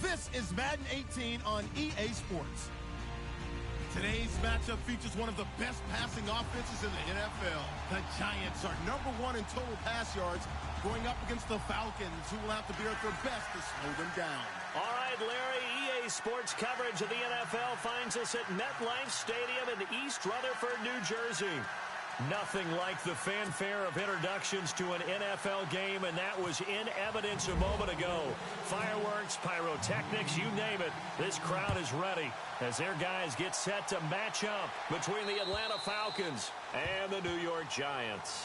This is Madden 18 on EA Sports. Today's matchup features one of the best passing offenses in the NFL. The Giants are #1 in total pass yards, going up against the Falcons, who will have to be at their best to slow them down. All right, Larry, EA Sports coverage of the NFL finds us at MetLife Stadium in East Rutherford, New Jersey. Nothing like the fanfare of introductions to an NFL game, and that was in evidence a moment ago. Fireworks, pyrotechnics, you name it. This crowd is ready as their guys get set to match up between the Atlanta Falcons and the New York Giants.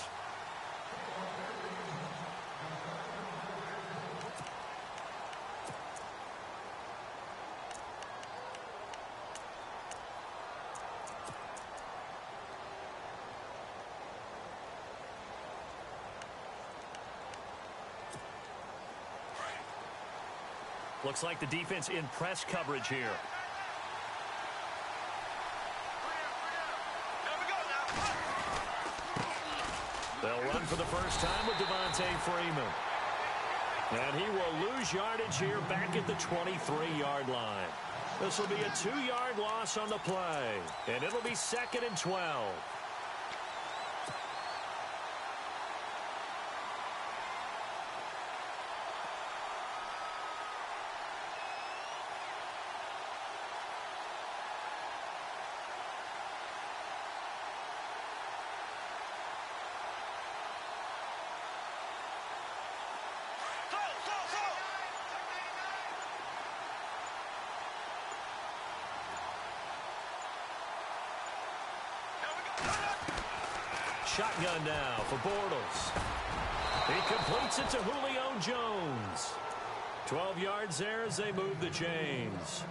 Looks like the defense in press coverage here. They'll run for the first time with Devontae Freeman. And he will lose yardage here back at the 23-yard line. This will be a 2-yard loss on the play. And it'll be 2nd and 12. Shotgun now for Bortles. He completes it to Julio Jones. 12 yards there as they move the chains.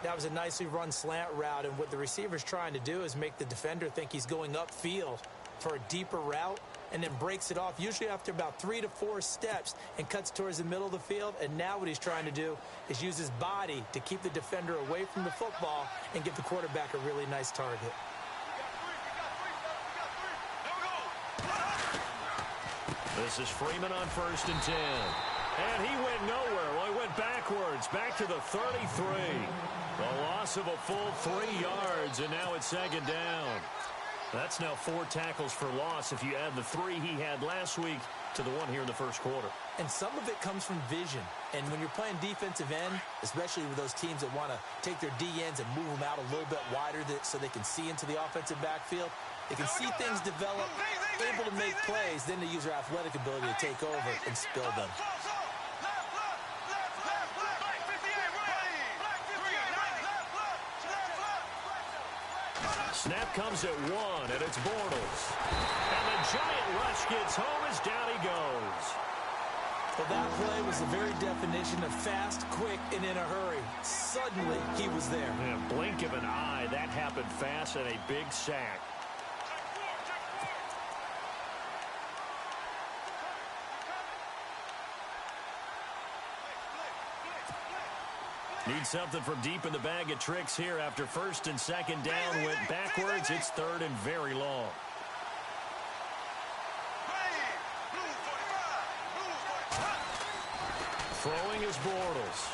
That was a nicely run slant route, and what the receiver's trying to do is make the defender think he's going upfield for a deeper route, and then breaks it off, usually after about 3 to 4 steps, and cuts towards the middle of the field. And now what he's trying to do is use his body to keep the defender away from the football and give the quarterback a really nice target. This is Freeman on 1st and 10. And he went nowhere. Well, he went backwards, back to the 33. A loss of a full 3 yards, and now it's 2nd down. That's now 4 tackles for loss if you add the 3 he had last week to the 1 here in the first quarter. And some of it comes from vision. And when you're playing defensive end, especially with those teams that want to take their D-ends and move them out a little bit wider so they can see into the offensive backfield, they can see things develop, able to make plays, then they use their athletic ability to take over and spill them. Snap comes at 1, and it's Bortles. And the giant rush gets home as down he goes. Well, that play was the very definition of fast, quick, and in a hurry. Suddenly, he was there. In a blink of an eye, that happened fast and a big sack. Need something from deep in the bag of tricks here after 1st and 2nd down. Went backwards. It's 3rd and very long. Throwing is Bortles.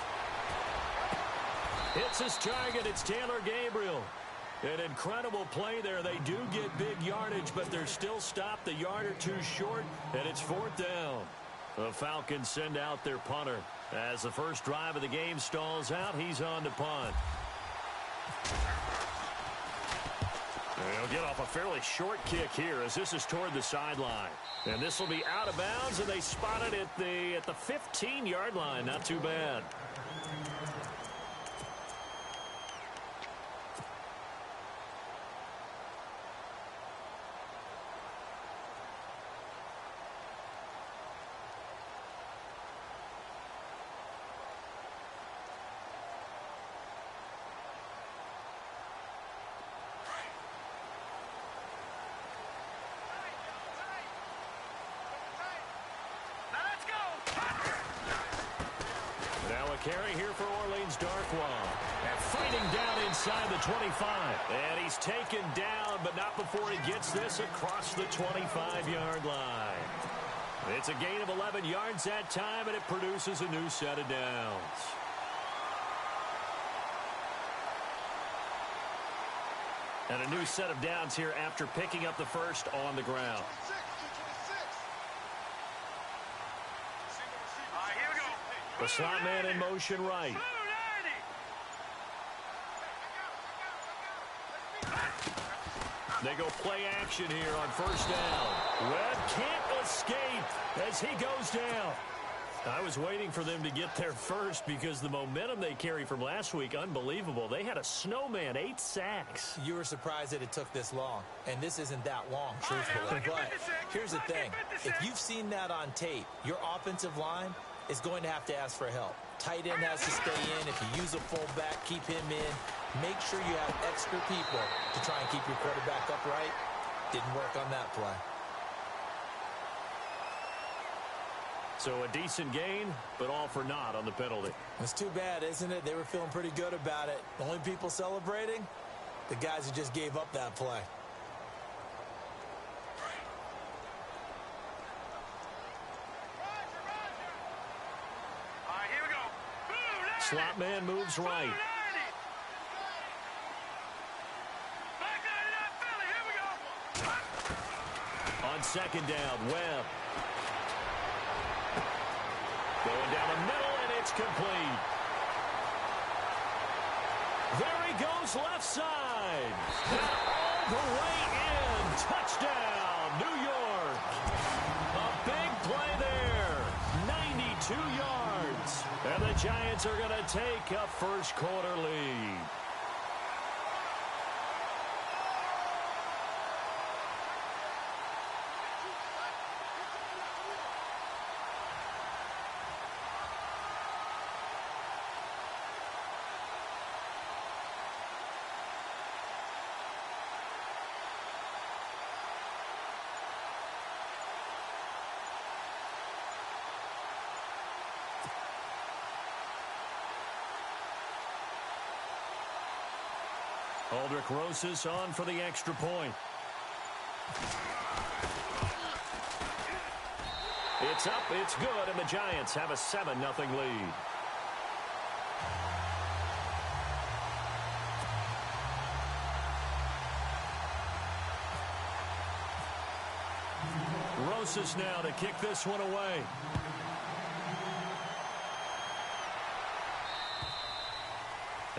Hits his target. It's Taylor Gabriel. An incredible play there. They do get big yardage, but they're still stopped a yard or 2 short, and it's 4th down. The Falcons send out their punter. As the first drive of the game stalls out, he's on to punt. He'll get off a fairly short kick here as this is toward the sideline. And this will be out of bounds, and they spot it at the 15-yard line. Not too bad. Carry here for Orleans Darkwa. And fighting down inside the 25. And he's taken down, but not before he gets this across the 25-yard line. It's a gain of 11 yards that time, and it produces a new set of downs. And a new set of downs here after picking up the first on the ground. The slot man in motion right. They go play action here on first down. Webb can't escape as he goes down. I was waiting for them to get there first because the momentum they carry from last week, unbelievable. They had a snowman, 8 sacks. You were surprised that it took this long, and this isn't that long, truthfully. But here's the thing. If you've seen that on tape, your offensive line is going to have to ask for help. Tight end has to stay in. If you use a fullback, keep him in. Make sure you have extra people to try and keep your quarterback upright. Didn't work on that play. So a decent gain, but all for naught on the penalty. It's too bad, isn't it? They were feeling pretty good about it. The only people celebrating, the guys who just gave up that play. Slot man moves right. On second down, Webb. Going down the middle, and it's complete. There he goes, left side. And all the way in. Touchdown, New York. A big play there. 92 yards. And the Giants are going to take a first quarter lead. Aldrich Rosas on for the extra point. It's up, it's good, and the Giants have a 7-0 lead. Rosas now to kick this one away.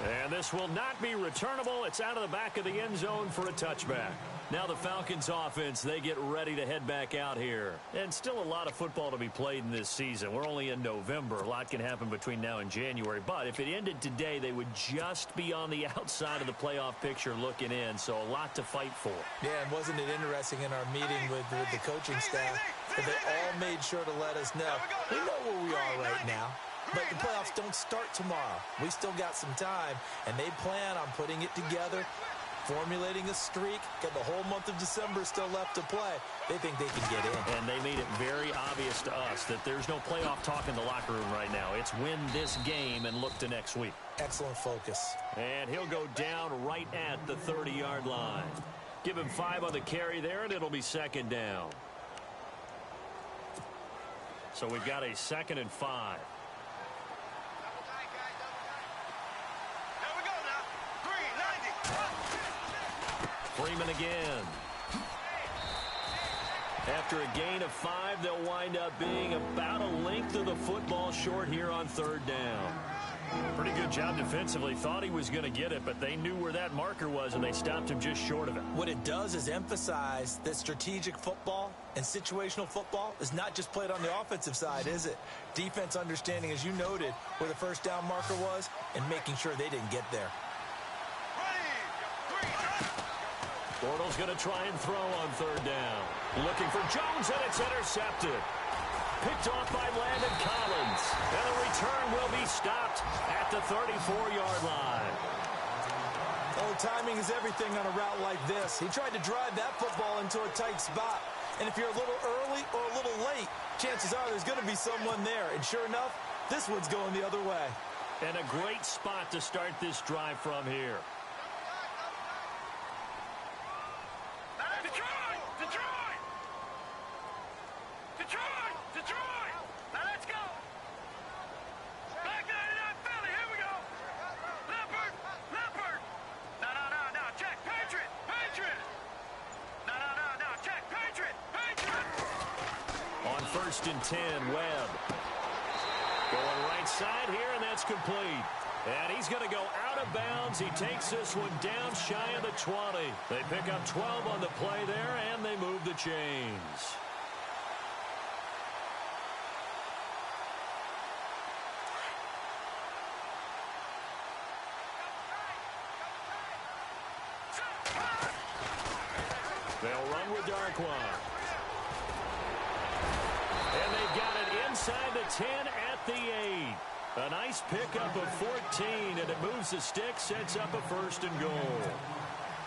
And this will not be returnable. It's out of the back of the end zone for a touchback. Now the Falcons offense, they get ready to head back out here. And still a lot of football to be played in this season. We're only in November. A lot can happen between now and January. But if it ended today, they would just be on the outside of the playoff picture looking in. So a lot to fight for. Yeah, and wasn't it interesting in our meeting with the coaching staff that they all made sure to let us know. We know where we are right now. But the playoffs don't start tomorrow. We still got some time, and they plan on putting it together, formulating a streak, got the whole month of December still left to play. They think they can get in. And they made it very obvious to us that there's no playoff talk in the locker room right now. It's win this game and look to next week. Excellent focus. And he'll go down right at the 30-yard line. Give him 5 on the carry there, and it'll be second down. So we've got a 2nd and 5. Freeman again. After a gain of 5, they'll wind up being about a length of the football short here on 3rd down. Pretty good job defensively. Thought he was going to get it, but they knew where that marker was, and they stopped him just short of it. What it does is emphasize that strategic football and situational football is not just played on the offensive side, is it? Defense understanding, as you noted, where the first down marker was and making sure they didn't get there. Bortles going to try and throw on 3rd down. Looking for Jones, and it's intercepted. Picked off by Landon Collins. And the return will be stopped at the 34-yard line. Oh, timing is everything on a route like this. He tried to drive that football into a tight spot. And if you're a little early or a little late, chances are there's going to be someone there. And sure enough, this one's going the other way. And a great spot to start this drive from here. First and 10, Webb. Going right side here, and that's complete. And he's going to go out of bounds. He takes this one down shy of the 20. They pick up 12 on the play there, and they move the chains. They'll run with Darkwan. And they've got it inside the 10 at the 8. A nice pickup of 14, and it moves the stick, sets up a first and goal.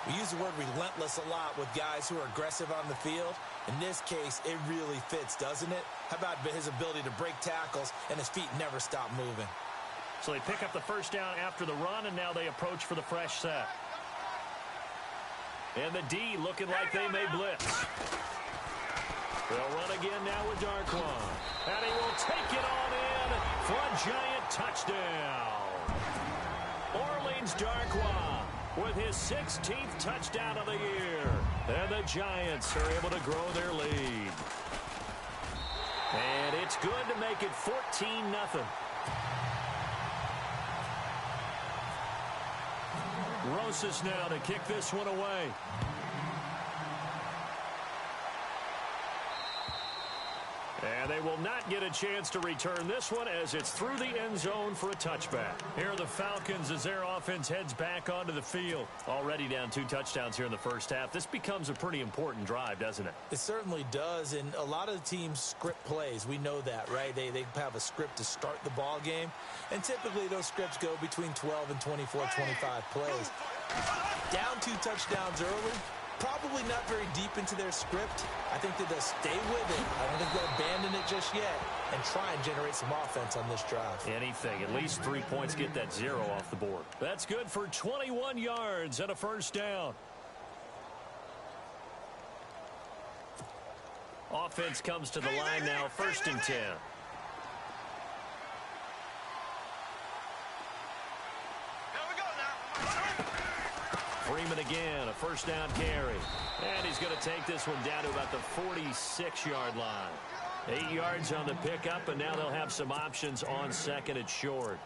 We use the word relentless a lot with guys who are aggressive on the field. In this case, it really fits, doesn't it? How about his ability to break tackles, and his feet never stop moving? So they pick up the first down after the run, and now they approach for the fresh set. And the D looking like they may blitz. They'll run again now with Darkwan. And he will take it on in for a giant touchdown. Orleans Darkwan with his 16th touchdown of the year. And the Giants are able to grow their lead. And it's good to make it 14-0. Rosas now to kick this one away. And they will not get a chance to return this one as it's through the end zone for a touchback. Here are the Falcons as their offense heads back onto the field. Already down 2 touchdowns here in the first half. This becomes a pretty important drive, doesn't it? It certainly does, and a lot of the teams script plays. We know that, right? They have a script to start the ball game, and typically those scripts go between 12 and 24, 25 plays. Down 2 touchdowns early. Probably not very deep into their script. I think that they'll stay with it. I don't think they'll abandon it just yet and try and generate some offense on this drive. Anything. At least 3 points, get that 0 off the board. That's good for 21 yards and a first down. Offense comes to the line now, first and 10. Freeman again, a first down carry. And he's going to take this one down to about the 46-yard line. 8 yards on the pickup, and now they'll have some options on second and short.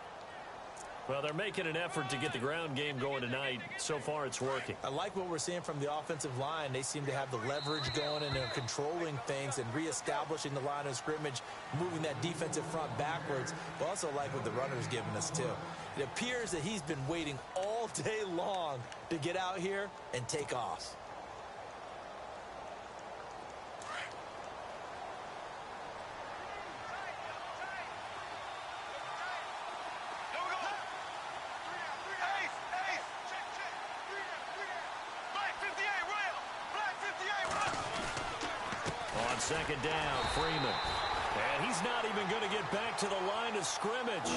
Well, they're making an effort to get the ground game going tonight. So far, it's working. I like what we're seeing from the offensive line. They seem to have the leverage going, and they're controlling things and reestablishing the line of scrimmage, moving that defensive front backwards. But also like what the runner's giving us, too. It appears that he's been waiting all day long to get out here and take off. On second down, Freeman. And he's not even going to get back to the line of scrimmage.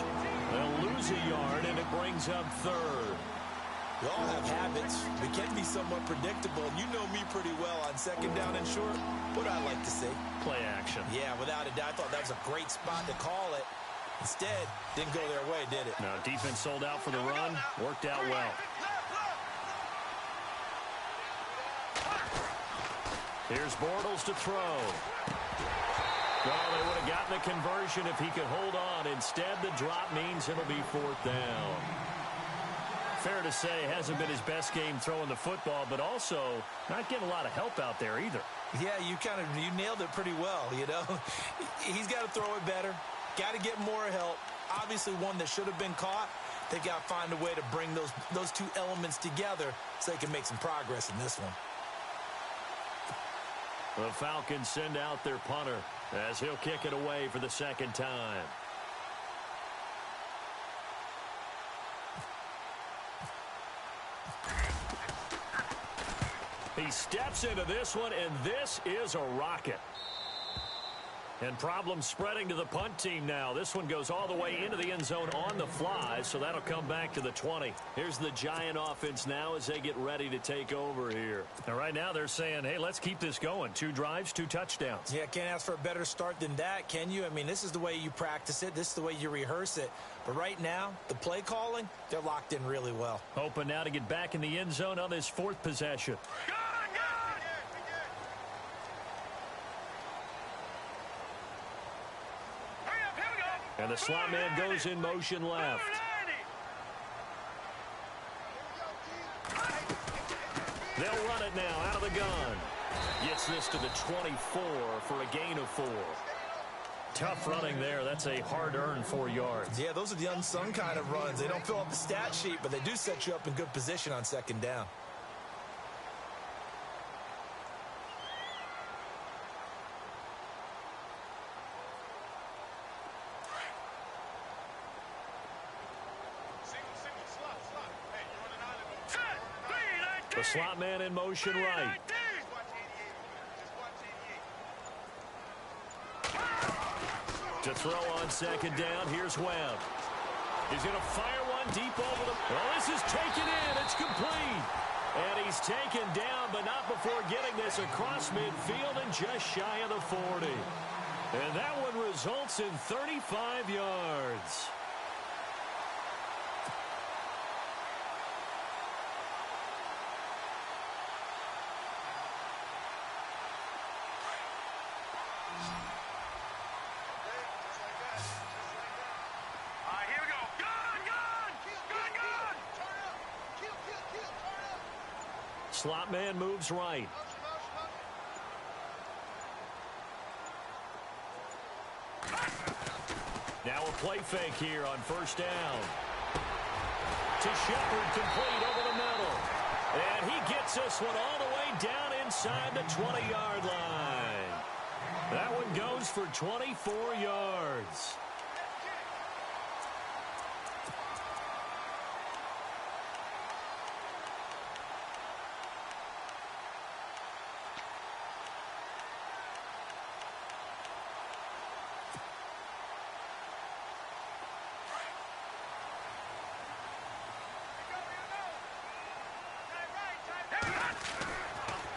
They'll lose a yard, and it brings up third. We all have habits. We can be somewhat predictable. You know me pretty well on second down and short. What do I like to say? Play action. Yeah, without a doubt. I thought that was a great spot to call it. Instead, didn't go their way, did it? No, defense sold out for the run. Worked out well. Here's Bortles to throw. Well, they would have gotten the conversion if he could hold on. Instead, the drop means it'll be fourth down. Fair to say, hasn't been his best game throwing the football, but also not getting a lot of help out there either. Yeah, you nailed it pretty well, you know. He's got to throw it better. Got to get more help. Obviously, one that should have been caught. They got to find a way to bring those two elements together so they can make some progress in this one. The Falcons send out their punter as he'll kick it away for the second time. He steps into this one, and this is a rocket. And problems spreading to the punt team now. This one goes all the way into the end zone on the fly, so that'll come back to the 20. Here's the Giant offense now as they get ready to take over here. And right now they're saying, hey, let's keep this going. 2 drives, 2 touchdowns. Yeah, can't ask for a better start than that, can you? I mean, this is the way you practice it. This is the way you rehearse it. But right now, the play calling, they're locked in really well. Hoping now to get back in the end zone on this 4th possession. And the slot man goes in motion left. They'll run it now out of the gun. Gets this to the 24 for a gain of 4. Tough running there. That's a hard-earned 4 yards. Yeah, those are the unsung kind of runs. They don't fill up the stat sheet, but they do set you up in good position on second down. The slot man in motion right. To throw on second down, here's Webb. He's going to fire one deep over the... Well, this is taken in. It's complete. And he's taken down, but not before getting this across midfield and just shy of the 40. And that one results in 35 yards. Slot man moves right. Now a play fake here on first down. To Shepard, complete over the middle. And he gets this one all the way down inside the 20-yard line. That one goes for 24 yards.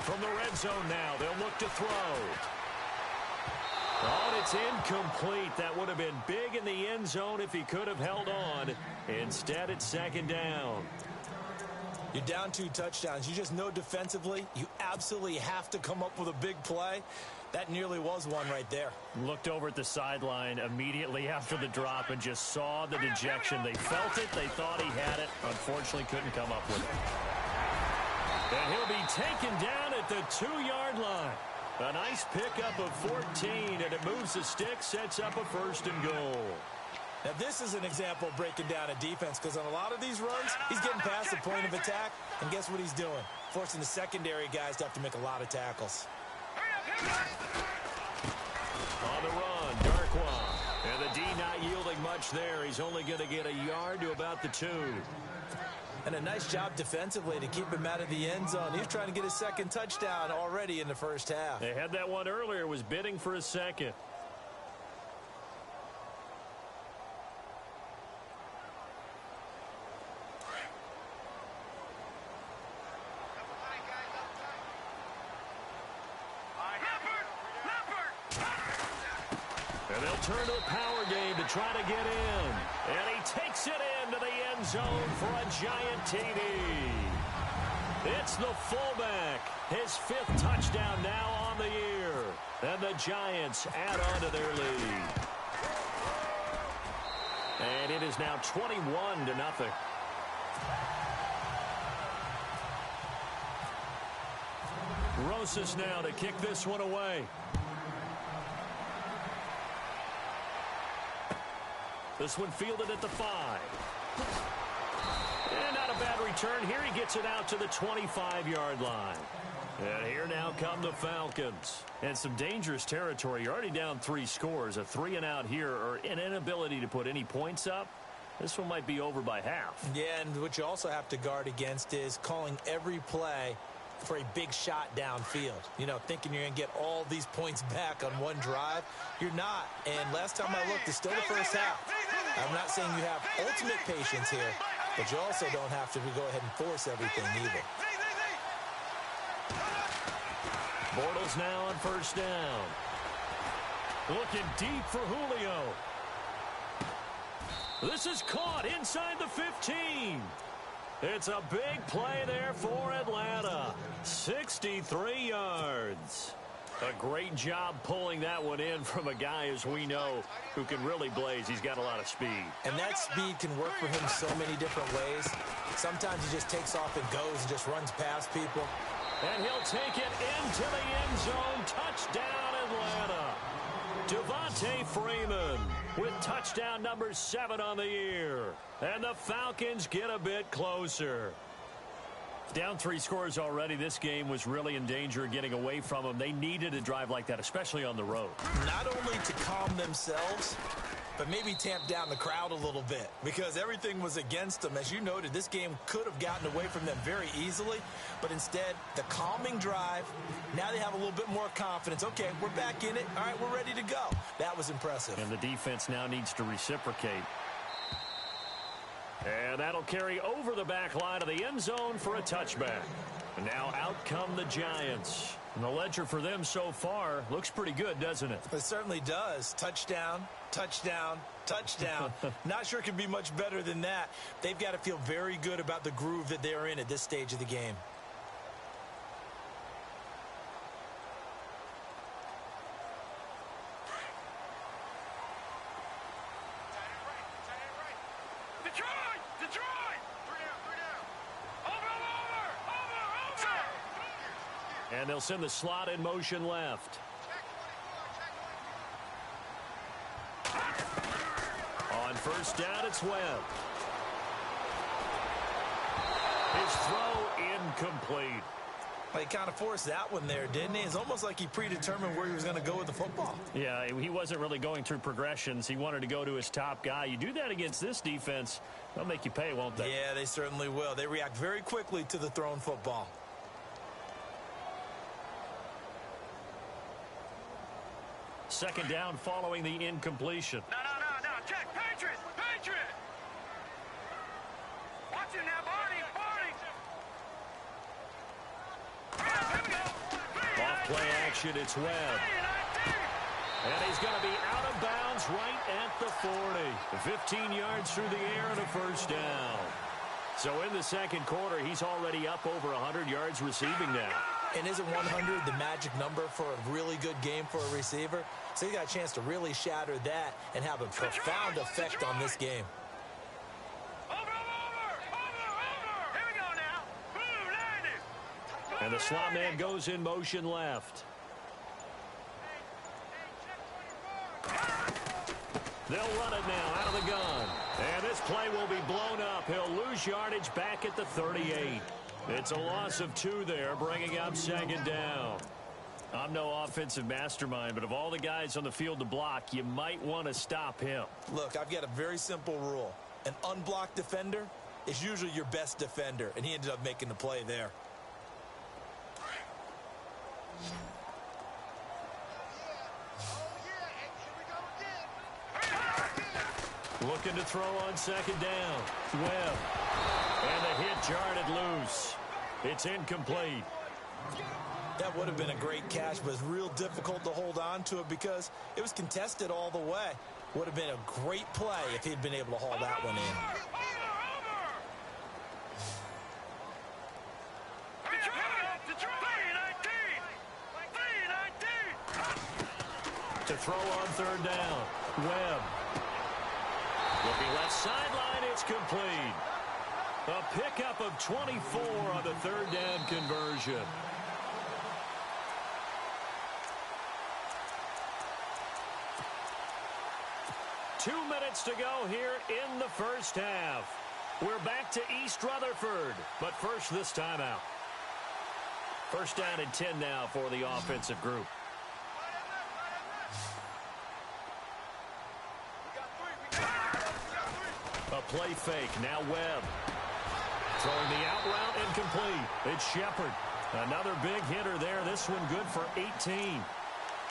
From the red zone now, they'll look to throw. Oh, and it's incomplete. That would have been big in the end zone if he could have held on. Instead, it's second down. You're down 2 touchdowns. You just know defensively you absolutely have to come up with a big play. That nearly was one right there. Looked over at the sideline immediately after the drop and just saw the dejection. They felt it. They thought he had it. Unfortunately, couldn't come up with it. And he'll be taken down at the 2-yard line. A nice pickup of 14, and it moves the stick, sets up a 1st and goal. Now, this is an example of breaking down a defense, because on a lot of these runs, he's getting past the point of attack, and guess what he's doing? Forcing the secondary guys to have to make a lot of tackles. On the run, Darkwa. And the D not yielding much there. He's only going to get a yard to about the 2. And a nice job defensively to keep him out of the end zone. He's trying to get his 2nd touchdown already in the first half. They had that one earlier, was bidding for a second. And they'll turn to the power game to try to get in. And he takes it into the end zone for a giant TD. It's the fullback. His 5th touchdown now on the year. And the Giants add on to their lead. And it is now 21-0. Rosas now to kick this one away. This one fielded at the 5. And not a bad return. Here he gets it out to the 25-yard line. And here now come the Falcons. And some dangerous territory. You're already down 3 scores. A 3-and-out here, or an inability to put any points up. This one might be over by half. Yeah, and what you also have to guard against is calling every play for a big shot downfield. You know, thinking you're going to get all these points back on one drive. You're not. And last time I looked, it's still the first half. I'm not saying you have ultimate patience here, but you also don't have to go ahead and force everything either. Bortles now on first down. Looking deep for Julio. This is caught inside the 15. It's a big play there for Atlanta. 63 yards. A great job pulling that one in from a guy, as we know, who can really blaze. He's got a lot of speed. And that speed can work for him so many different ways. Sometimes he just takes off and goes and just runs past people. And he'll take it into the end zone. Touchdown, Atlanta. Devontae Freeman with touchdown number 7 on the year. And the Falcons get a bit closer. Down 3 scores already. This game was really in danger of getting away from them. They needed a drive like that, especially on the road. Not only to calm themselves, but maybe tamp down the crowd a little bit, because everything was against them. As you noted, this game could have gotten away from them very easily, but instead, the calming drive, now they have a little bit more confidence. Okay, we're back in it. All right, we're ready to go. That was impressive. And the defense now needs to reciprocate. And that'll carry over the back line of the end zone for a touchback. And now out come the Giants. And the ledger for them so far looks pretty good, doesn't it? It certainly does. Touchdown, touchdown, touchdown. Not sure it can be much better than that. They've got to feel very good about the groove that they're in at this stage of the game. And they'll send the slot in motion left. On first down, it's Webb. His throw incomplete. Well, he kind of forced that one there, didn't he? It's almost like he predetermined where he was going to go with the football. Yeah, he wasn't really going through progressions. He wanted to go to his top guy. You do that against this defense, they'll make you pay, won't they? Yeah, they certainly will. They react very quickly to the thrown football. Second down following the incompletion. No. Check. Patriot. Watch him now, Barney. Here we go. Off play action, it's Webb. And he's going to be out of bounds right at the 40. 15 yards through the air and a first down. So in the second quarter, he's already up over 100 yards receiving now. And isn't 100 the magic number for a really good game for a receiver? So he got a chance to really shatter that and have a profound effect on this game. Over. Here we go now. Boom, And the slot man goes in motion left. They'll run it now out of the gun. And this play will be blown up. He'll lose yardage back at the 38. It's a loss of 2 there, bringing up second down. I'm no offensive mastermind, but of all the guys on the field to block, you might want to stop him. Look, I've got a very simple rule. An unblocked defender is usually your best defender, and he ended up making the play there. Looking to throw on second down. Webb. And the hit jarred loose. It's incomplete. That would have been a great catch, but it's real difficult to hold on to it because it was contested all the way. Would have been a great play if he'd been able to haul that one in. To throw on third down. Webb. Looking left sideline, it's complete. A pickup of 24 on the third down conversion. Two minutes to go here in the first half. We're back to East Rutherford, but first this timeout. First down and 10 now for the offensive group. A play fake, now Webb. Throwing the out route incomplete. It's Shepard. Another big hitter there. This one good for 18.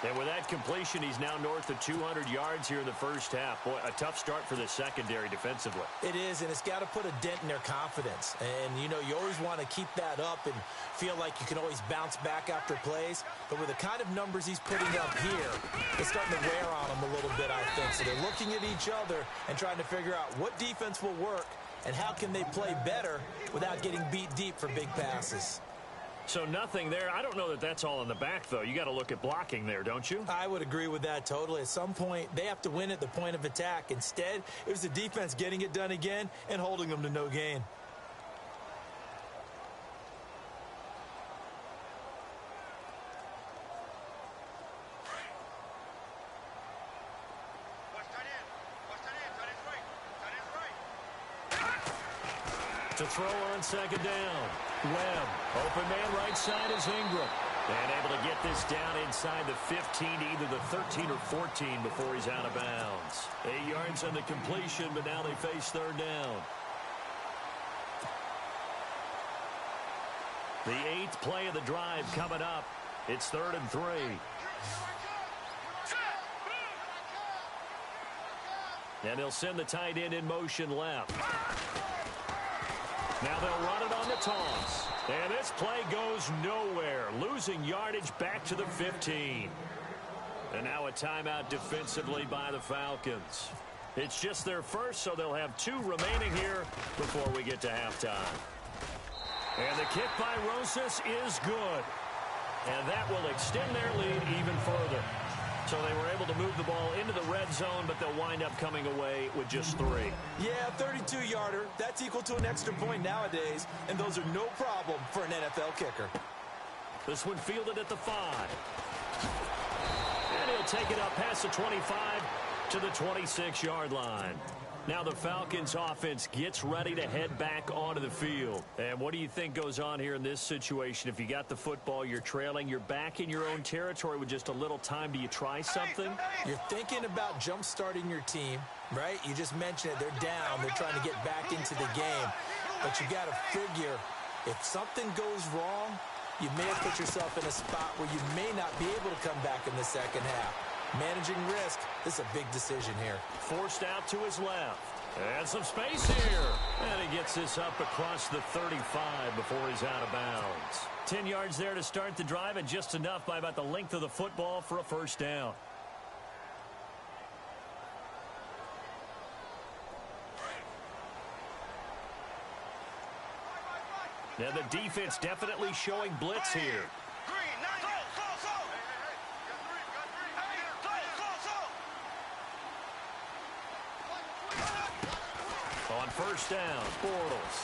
And with that completion, he's now north of 200 yards here in the first half. Boy, a tough start for the secondary defensively. It is, and it's got to put a dent in their confidence. And, you know, you always want to keep that up and feel like you can always bounce back after plays. But with the kind of numbers he's putting up here, it's starting to wear on them a little bit, I think. So they're looking at each other and trying to figure out what defense will work and how can they play better without getting beat deep for big passes. So nothing there. I don't know that that's all in the back, though. You got to look at blocking there, don't you? I would agree with that totally. At some point, they have to win at the point of attack. Instead, it was the defense getting it done again and holding them to no gain. To throw on second down. Webb. Open man right side is Ingram. And able to get this down inside the 15, either the 13 or 14 before he's out of bounds. 8 yards on the completion, but now they face third down. The 8th play of the drive coming up. It's 3rd and 3. And they'll send the tight end in motion left. Now they'll run it on the toss. And this play goes nowhere. Losing yardage back to the 15. And now a timeout defensively by the Falcons. It's just their first, so they'll have 2 remaining here before we get to halftime. And the kick by Rosas is good. And that will extend their lead even further. So they were able to move the ball into the red zone, but they'll wind up coming away with just 3. Yeah, 32-yarder. That's equal to an extra point nowadays, and those are no problem for an NFL kicker. This one fielded at the 5. And he'll take it up past the 25 to the 26-yard line. Now the Falcons offense gets ready to head back onto the field. And what do you think goes on here in this situation? If you got the football, you're trailing, you're back in your own territory with just a little time. Do you try something? You're thinking about jump-starting your team, right? You just mentioned it. They're down. They're trying to get back into the game. But you got to figure if something goes wrong, you may have put yourself in a spot where you may not be able to come back in the second half. Managing risk, this is a big decision here. Forced out to his left. And some space here. And he gets this up across the 35 before he's out of bounds. 10 yards there to start the drive, and just enough by about the length of the football for a first down. Now the defense definitely showing blitz here. On first down, Bortles.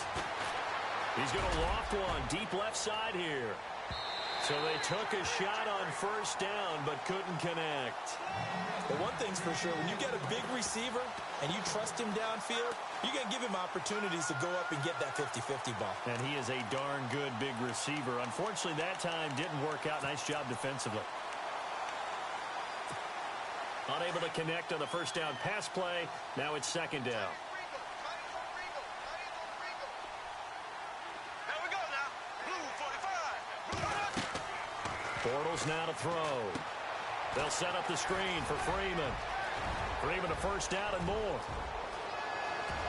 He's going to loft one deep left side here. So they took a shot on first down but couldn't connect. But one thing's for sure, when you get a big receiver and you trust him downfield, you're going to give him opportunities to go up and get that 50-50 ball. And he is a darn good big receiver. Unfortunately, that time didn't work out. Nice job defensively. Unable to connect on the first down pass play. Now it's second down. Bortles now to throw. They'll set up the screen for Freeman. Freeman to first down and more.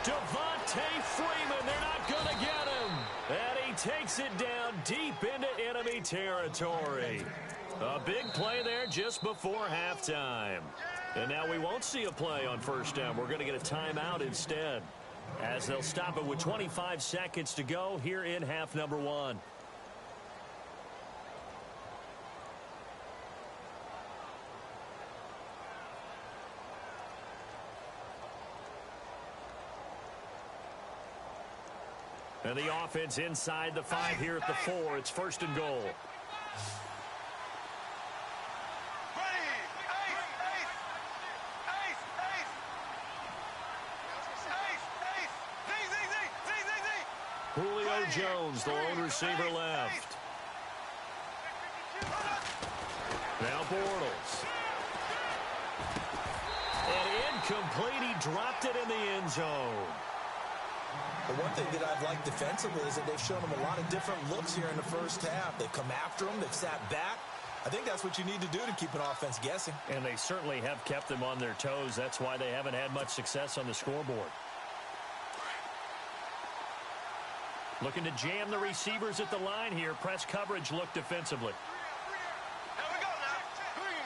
Devontae Freeman, they're not going to get him. And he takes it down deep into enemy territory. A big play there just before halftime. And now we won't see a play on first down. We're going to get a timeout instead, as they'll stop it with 25 seconds to go here in half number 1. And the offense inside the 5 here at the 4. It's first and goal. Julio Jones, the lone receiver left. Now Bortles. And incomplete. He dropped it in the end zone. The one thing that I've liked defensively is that they've shown them a lot of different looks here in the first half. They've come after them. They've sat back. I think that's what you need to do to keep an offense guessing. And they certainly have kept them on their toes. That's why they haven't had much success on the scoreboard. Looking to jam the receivers at the line here. Press coverage look defensively. Here we go now. Green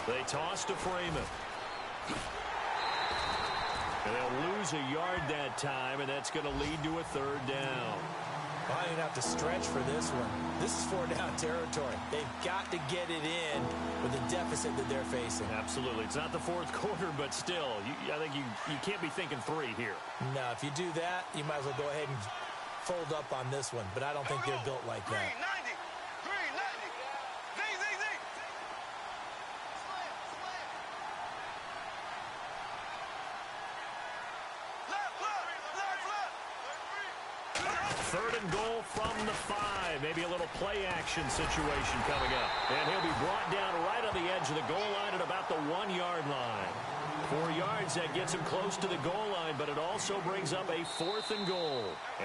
39. They toss to Freeman. And they'll lose lose a yard that time, and that's going to lead to a third down. Well, I didn't have to stretch for this one. This is 4-down territory. They've got to get it in with the deficit that they're facing. Absolutely. It's not the fourth quarter, but still, I think you can't be thinking 3 here. No, if you do that, you might as well go ahead and fold up on this one, but I don't think they're built like that. 390. Z. Left. 3rd and goal from the 5. Maybe a little play action situation coming up. And he'll be brought down right on the edge of the goal line at about the 1-yard line. 4 yards, that gets him close to the goal line, but it also brings up a 4th and goal.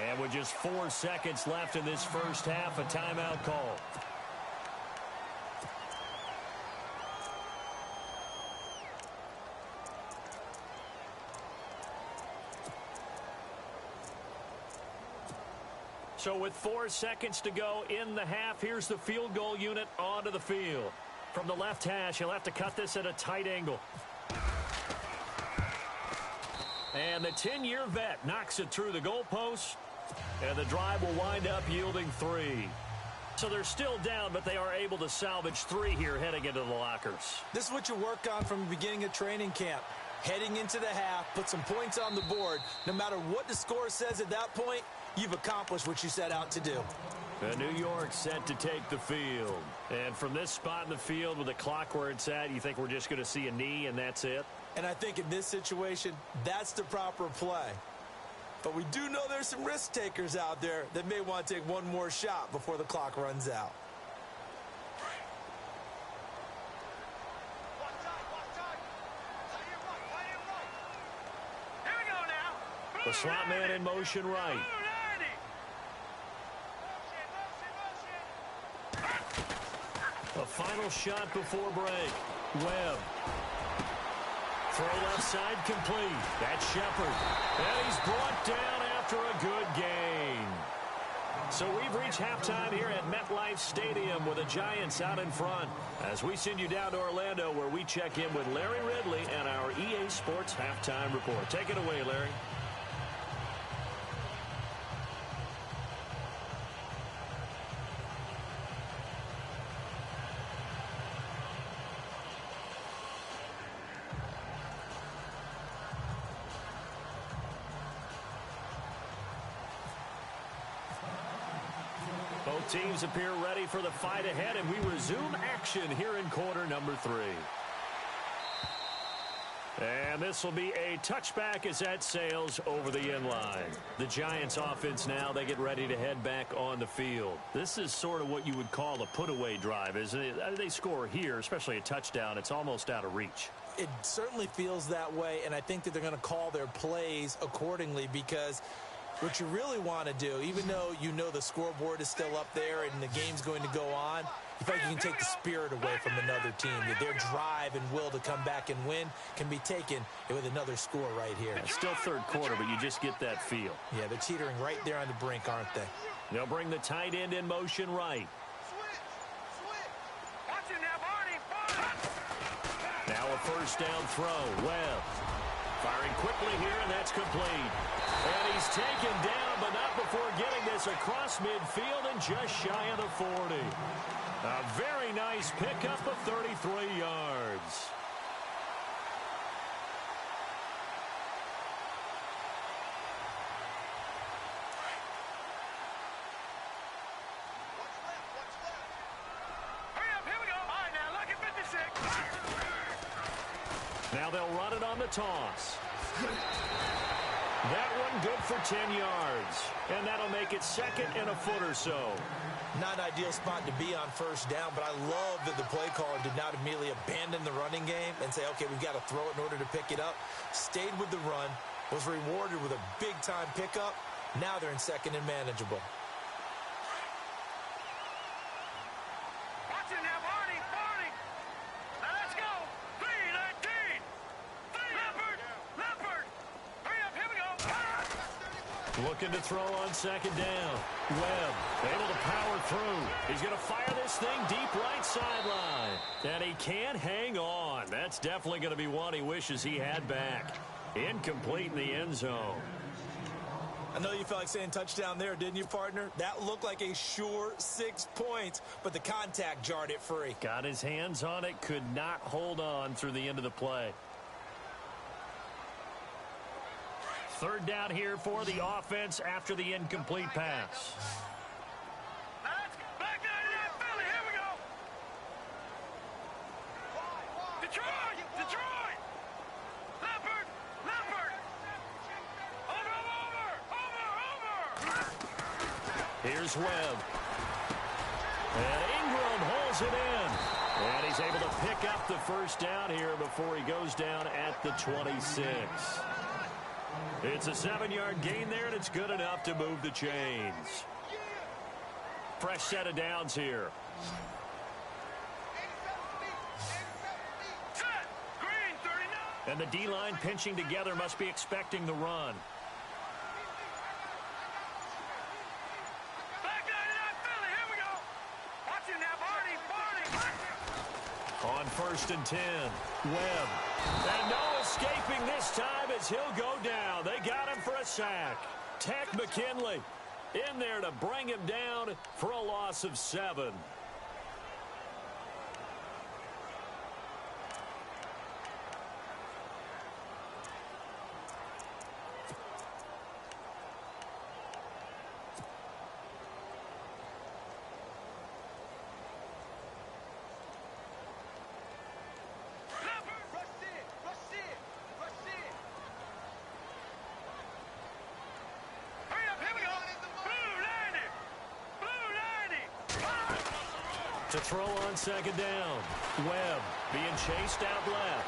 And with just 4 seconds left in this first half, a timeout call. So with 4 seconds to go in the half, here's the field goal unit onto the field. From the left hash, he'll have to cut this at a tight angle. And the 10-year vet knocks it through the goalpost, and the drive will wind up yielding 3. So they're still down, but they are able to salvage 3 here heading into the lockers. This is what you work on from the beginning of training camp. Heading into the half, put some points on the board. No matter what the score says at that point, you've accomplished what you set out to do. And New York set to take the field. And from this spot in the field with the clock where it's at, you think we're just going to see a knee and that's it? And I think in this situation, that's the proper play. But we do know there's some risk takers out there that may want to take one more shot before the clock runs out. Here we go now. The slot man in motion right. A final shot before break. Webb. Throw left side complete. That's Shepard. And he's brought down after a good gain. So we've reached halftime here at MetLife Stadium with the Giants out in front as we send you down to Orlando where we check in with Larry Ridley and our EA Sports Halftime Report. Take it away, Larry. Both teams appear ready for the fight ahead, and we resume action here in quarter number 3. And this will be a touchback as that sails over the inline. The Giants offense now, they get ready to head back on the field. This is sort of what you would call a put-away drive, isn't it? They score here, especially a touchdown. It's almost out of reach. It certainly feels that way, and I think that they're going to call their plays accordingly because what you really want to do, even though you know the scoreboard is still up there and the game's going to go on, you feel like you can take the spirit away from another team. That their drive and will to come back and win can be taken with another score right here. It's still third quarter, but you just get that feel. Yeah, they're teetering right there on the brink, aren't they? They'll bring the tight end in motion right. Watch it now, Barney. Now a first down throw. Webb firing quickly here, and that's complete. And he's taken down, but not before getting this across midfield and just shy of the 40. A very nice pickup of 33 yards. Hurry up, here we go. All right, now, look at 56. Now they'll run it on the toss. That one good for 10 yards. And that'll make it second and a foot or so. Not an ideal spot to be on first down, but I love that the play caller did not immediately abandon the running game and say, okay, we've got to throw it in order to pick it up. Stayed with the run, was rewarded with a big-time pickup. Now they're in second and manageable. Watch it now, Barney. Now let's go. 3-19. Leopard. Hurry up, here we go. Looking to throw on second down. Webb able to power through. He's going to fire this thing deep right sideline. And he can't hang on. That's definitely going to be one he wishes he had back. Incomplete in the end zone. I know you felt like saying touchdown there, didn't you, partner? That looked like a sure 6 points, but the contact jarred it free. Got his hands on it, could not hold on through the end of the play. Third down here for the offense after the incomplete pass. Back down here, Philly. Here we go. Detroit. Leopard. Over. Here's Webb. And Ingram holds it in. And he's able to pick up the first down here before he goes down at the 26. It's a 7-yard gain there, and it's good enough to move the chains. Fresh set of downs here. Set. Green, 39. And the D-line pinching together must be expecting the run. Back down here, Philly. Here we go. Watch him now, Barney. On 1st and 10, Webb. And no escaping this time as he'll go down. They got him for a sack. Tech McKinley in there to bring him down for a loss of 7. To throw on 2nd down. Webb being chased out left.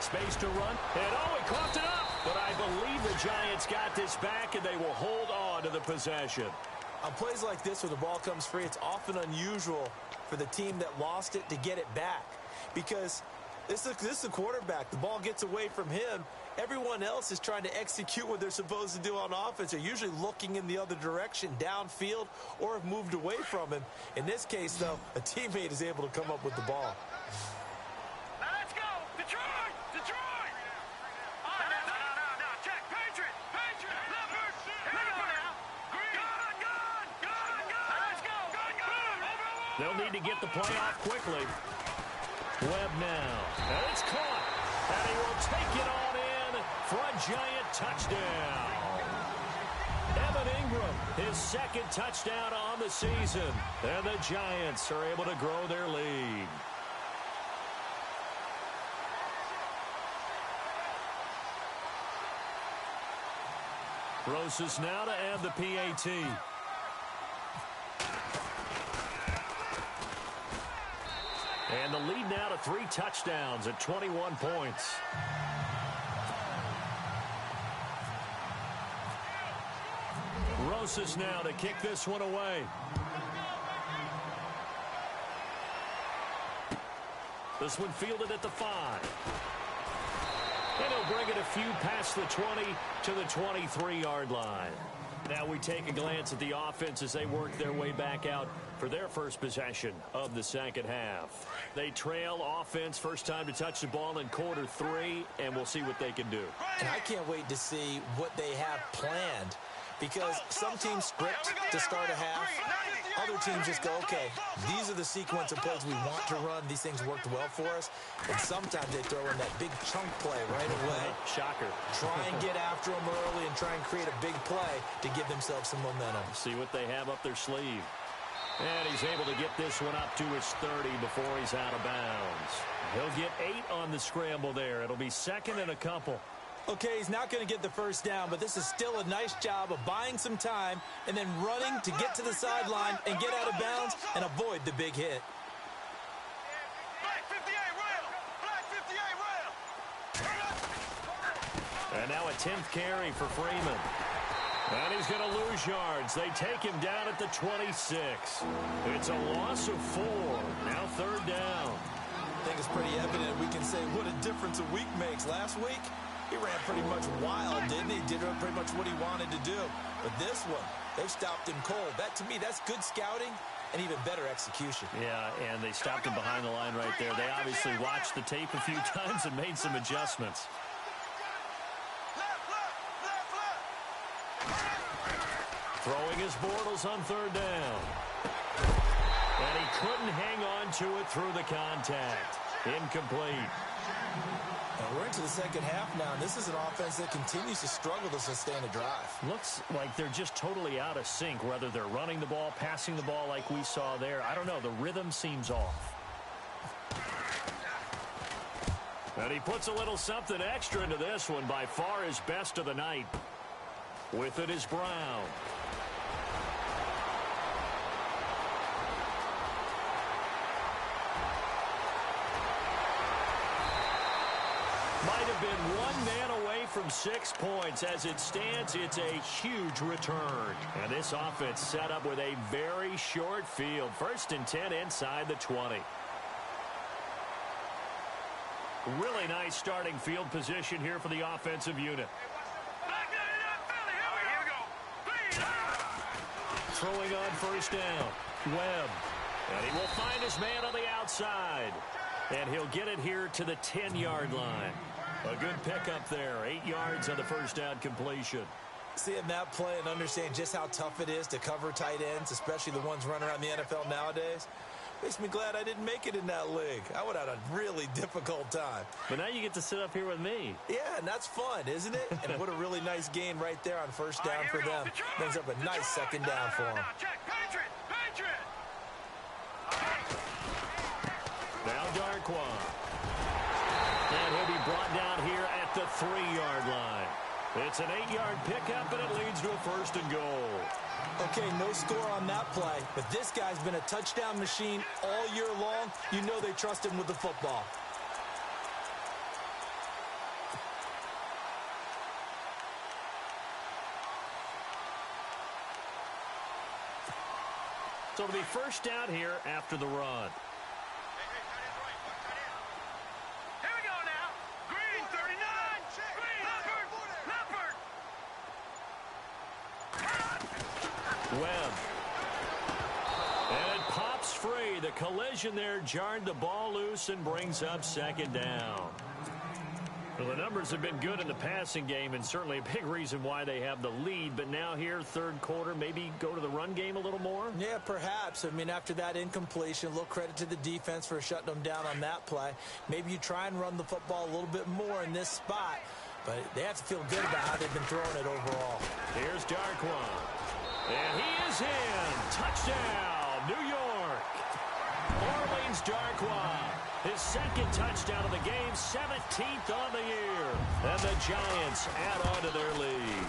Space to run. And he coughed it up. But I believe the Giants got this back, and they will hold on to the possession. On plays like this where the ball comes free, it's often unusual for the team that lost it to get it back. Because this is the quarterback. The ball gets away from him. Everyone else is trying to execute what they're supposed to do on offense. They're usually looking in the other direction, downfield, or have moved away from him. In this case, though, a teammate is able to come up with the ball. Now let's go. Detroit. No. Check. Patriot. Leopard. Here we go now. Green. Gun. Let's go. Over. They'll need to get the play off quickly. Webb now. And it's caught. And he will take it on in for a Giant touchdown. Evan Ingram, his 2nd touchdown on the season. And the Giants are able to grow their lead. Rosas now to add the PAT. And the lead now to 3 touchdowns at 21 points. Rosas now to kick this one away. This one fielded at the 5. And he'll bring it a few past the 20 to the 23-yard line. Now we take a glance at the offense as they work their way back out for their first possession of the 2nd half. They trail offense, first time to touch the ball in quarter 3, and we'll see what they can do. And I can't wait to see what they have planned, because some teams script to start a half. Other teams just go, okay, these are the sequence of plays we want to run. These things worked well for us. And sometimes they throw in that big chunk play right away. Shocker. Try and get after them early and try and create a big play to give themselves some momentum. See what they have up their sleeve. And he's able to get this one up to his 30 before he's out of bounds. He'll get 8 on the scramble there. It'll be 2nd and a couple. Okay, he's not going to get the first down, but this is still a nice job of buying some time and then running to get to the sideline and get out of bounds and avoid the big hit. Black 58 rail. And now a 10th carry for Freeman. And he's going to lose yards. They take him down at the 26. It's a loss of 4. Now 3rd down. I think it's pretty evident we can say what a difference a week makes. Last week, he ran pretty much wild, didn't he? Did pretty much what he wanted to do. But this one, they stopped him cold. That, to me, that's good scouting and even better execution. Yeah, and they stopped him behind the line right there. They obviously watched the tape a few times and made some adjustments. Throwing his Bortles on third down. And he couldn't hang on to it through the contact. Incomplete. And we're into the second half now, and this is an offense that continues to struggle to sustain a drive. Looks like they're just totally out of sync, whether they're running the ball, passing the ball like we saw there. I don't know. The rhythm seems off. And he puts a little something extra into this one, by far his best of the night. With it is Brown. Might have been one man away from 6 points. As it stands, it's a huge return. And this offense set up with a very short field. 1st and 10 inside the 20. Really nice starting field position here for the offensive unit. Throwing on first down. Webb. And he will find his man on the outside. And he'll get it here to the 10-yard line. A good pickup there. 8 yards on the first down completion. Seeing that play and understand just how tough it is to cover tight ends, especially the ones running around the NFL nowadays, makes me glad I didn't make it in that league. I would have had a really difficult time. But now you get to sit up here with me. Yeah, and that's fun, isn't it? And what a really nice gain right there on first down for them. Brings up a nice second down for them. Now Darquan. And he'll be brought down here at the 3-yard line. It's an 8-yard pickup, and it leads to a 1st and goal. Okay, no score on that play, but this guy's been a touchdown machine all year long. You know they trust him with the football. So it'll be first down here after the run. Here we go now. Green, 39. Green, Leopard. Webb. And it pops free. The collision there jarred the ball loose and brings up second down. Well, the numbers have been good in the passing game, and certainly a big reason why they have the lead. But now here, third quarter, maybe go to the run game a little more? Yeah, perhaps. I mean, after that incompletion, a little credit to the defense for shutting them down on that play. Maybe you try and run the football a little bit more in this spot. But they have to feel good about how they've been throwing it overall. Here's Darquan. And he is in. Touchdown, New York. Orleans Darquan. His second touchdown of the game, 17th on the year. And the Giants add on to their lead.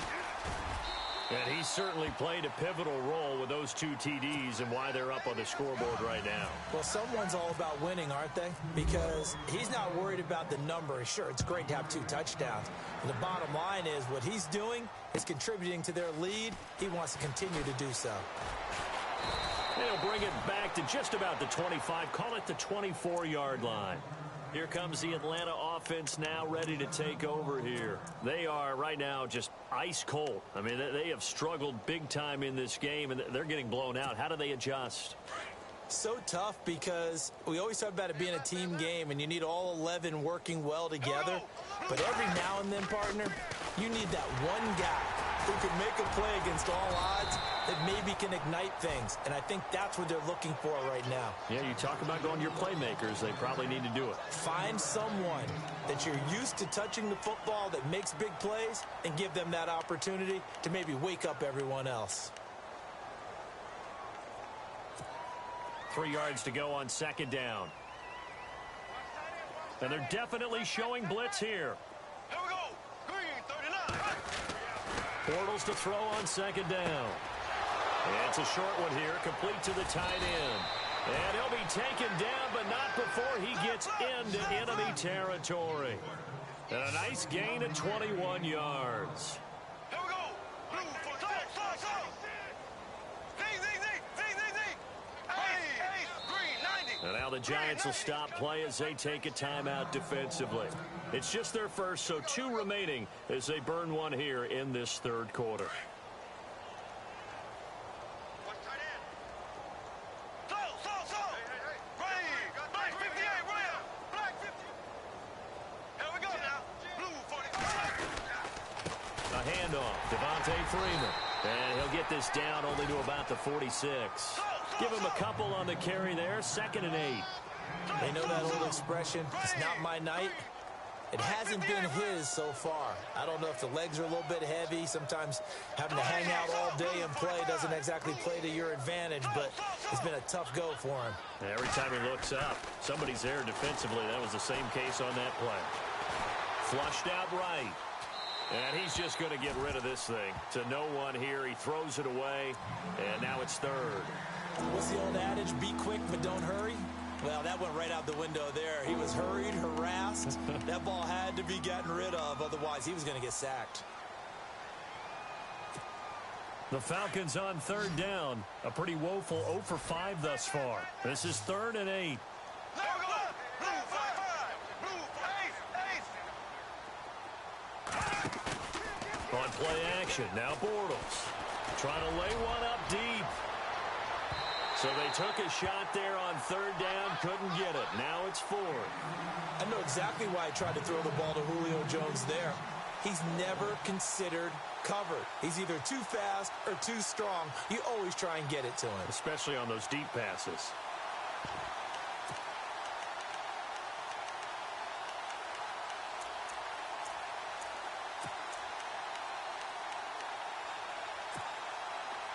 And he certainly played a pivotal role with those 2 TDs and why they're up on the scoreboard right now. Well, someone's all about winning, aren't they? Because he's not worried about the number. Sure, it's great to have 2 touchdowns. And the bottom line is what he's doing is contributing to their lead. He wants to continue to do so. They'll bring it back to just about the 25. Call it the 24-yard line. Here comes the Atlanta offense now ready to take over here. They are right now just ice cold. I mean, they have struggled big time in this game, and they're getting blown out. How do they adjust? So tough because we always talk about it being a team game, and you need all 11 working well together. But every now and then, partner, you need that one guy who can make a play against all odds that maybe can ignite things. And I think that's what they're looking for right now. Yeah, you talk about going to your playmakers. They probably need to do it. Find someone that you're used to touching the football that makes big plays and give them that opportunity to maybe wake up everyone else. 3 yards to go on second down. And they're definitely showing blitz here. Here we go. Green, 39. Bortles to throw on second down. It's a short one here, complete to the tight end. And he'll be taken down, but not before he gets into enemy territory. And a nice gain of 21 yards. Here we go. Blue, slow. Zing. Hey, green, 90. And now the Giants will stop play as they take a timeout defensively. It's just their first, so 2 remaining as they burn one here in this third quarter. Black 58, Ryan. Black 50. Here we go now. Blue 45. A handoff. Devontae Freeman. And he'll get this down only to about the 46. Give him a couple on the carry there. 2nd and 8. They know that old expression, it's not my night. It hasn't been his so far. I don't know if the legs are a little bit heavy. Sometimes having to hang out all day and play doesn't exactly play to your advantage, but it's been a tough go for him. And every time he looks up, somebody's there defensively. That was the same case on that play. Flushed out right. And he's just going to get rid of this thing. To no one here. He throws it away, and now it's 3rd. What's the old adage? Be quick, but don't hurry. Well, that went right out the window there. He was hurried, harassed. That ball had to be gotten rid of. Otherwise, he was going to get sacked. The Falcons on 3rd down. A pretty woeful 0 for 5 thus far. This is 3rd and 8. On play action, now Bortles. Trying to lay one up deep. So they took a shot there on 3rd down, couldn't get it. Now it's 4th. I know exactly why he tried to throw the ball to Julio Jones there. He's never considered covered. He's either too fast or too strong. You always try and get it to him. Especially on those deep passes.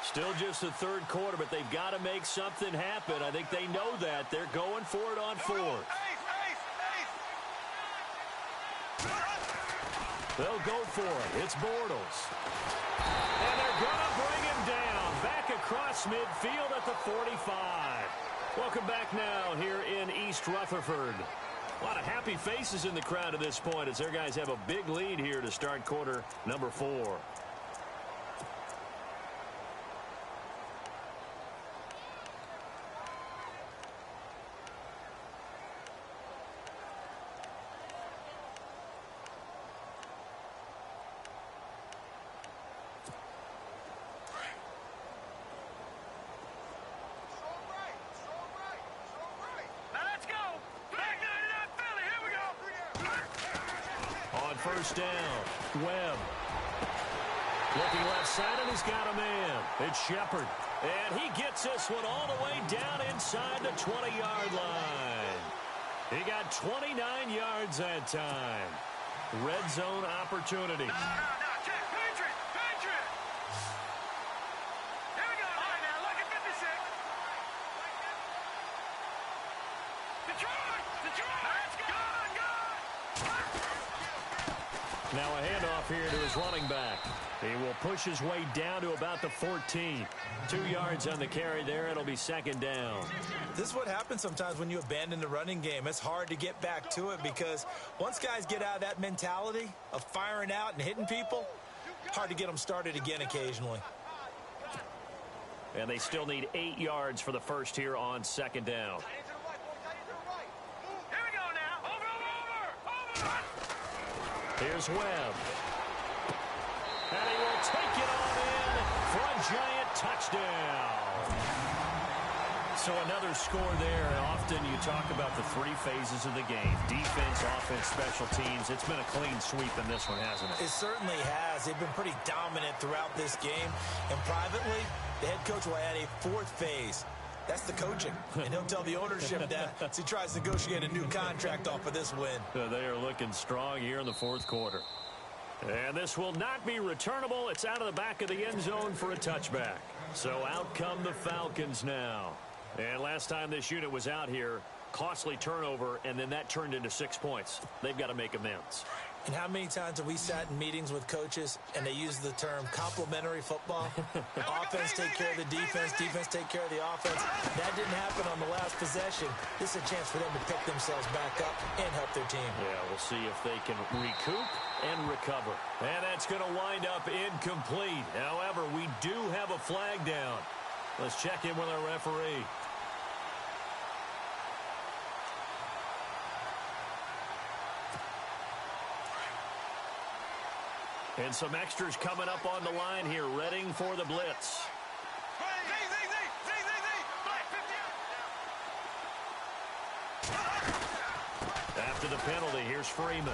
Still just the 3rd quarter, but they've got to make something happen. I think they know that. They're going for it on 4th. They'll go for it. It's Bortles. And they're going to bring him down. Back across midfield at the 45. Welcome back now here in East Rutherford. A lot of happy faces in the crowd at this point as their guys have a big lead here to start quarter number 4. First down, Webb. Looking left side, and he's got a man. It's Shepard. And he gets this one all the way down inside the 20-yard line. He got 29 yards that time. Red zone opportunity. No, check. Patriot. Here we go. All right, now, look at 56. Detroit. Let's go. Now a handoff here to his running back. He will push his way down to about the 14. 2 yards on the carry there. It'll be 2nd down. This is what happens sometimes when you abandon the running game. It's hard to get back to it because once guys get out of that mentality of firing out and hitting people, hard to get them started again occasionally. And they still need 8 yards for the first here on 2nd down. Here we go now. Over. Here's Webb. And he will take it on in for a giant touchdown. So another score there. Often you talk about the 3 phases of the game. Defense, offense, special teams. It's been a clean sweep in this one, hasn't it? It certainly has. They've been pretty dominant throughout this game. And privately, the head coach will add a 4th phase. That's the coaching. And he'll tell the ownership that as he tries to negotiate a new contract off of this win. They are looking strong here in the 4th quarter. And this will not be returnable. It's out of the back of the end zone for a touchback. So out come the Falcons now. And last time this unit was out here, costly turnover, and then that turned into 6 points. They've got to make amends. And how many times have we sat in meetings with coaches and they use the term complementary football? Offense take care of the defense, defense take care of the offense. That didn't happen on the last possession. This is a chance for them to pick themselves back up and help their team. Yeah, we'll see if they can recoup and recover. And that's going to wind up incomplete. However, we do have a flag down. Let's check in with our referee. And some extras coming up on the line here, readying for the blitz. After the penalty, here's Freeman.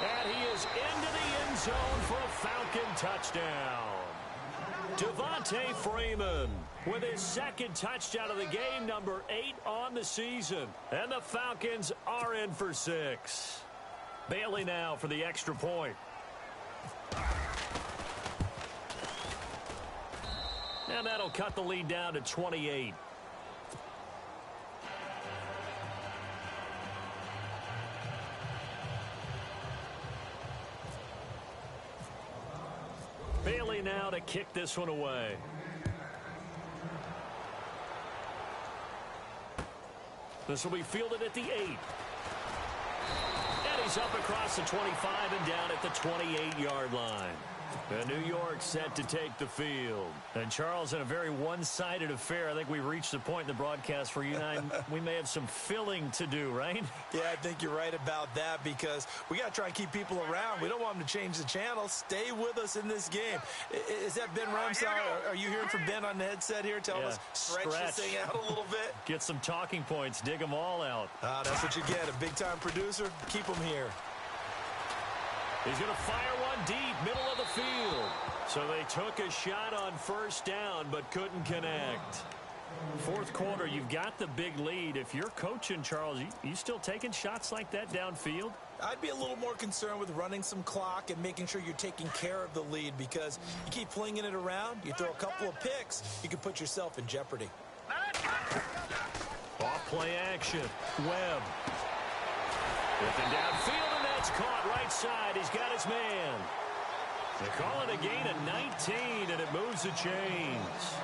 And he is into the end zone for a Falcon touchdown. Devontae Freeman with his second touchdown of the game, number 8 on the season. And the Falcons are in for 6. Bailey now for the extra point. And that'll cut the lead down to 28. Bailey now to kick this one away. This will be fielded at the 8. And he's up across the 25 and down at the 28-yard line. And New York set to take the field. And Charles, in a very one-sided affair, I think we reached the point in the broadcast where you and I, we may have some filling to do, right? Yeah, I think you're right about that because we got to try and keep people around. We don't want them to change the channel. Stay with us in this game. Is that Ben Ramsey? Are you hearing from Ben on the headset here? Tell us, stretch this thing out a little bit. Get some talking points. Dig them all out. That's what you get. A big-time producer. Keep them here. He's going to fire one deep, middle of the field. So they took a shot on first down, but couldn't connect. Fourth quarter, you've got the big lead. If you're coaching, Charles, you still taking shots like that downfield? I'd be a little more concerned with running some clock and making sure you're taking care of the lead because you keep flinging it around, you throw a couple of picks, you can put yourself in jeopardy. Off play action. Webb. Looking downfield, and that's caught right side. He's got his man. They call it a gain of 19, and it moves the chains.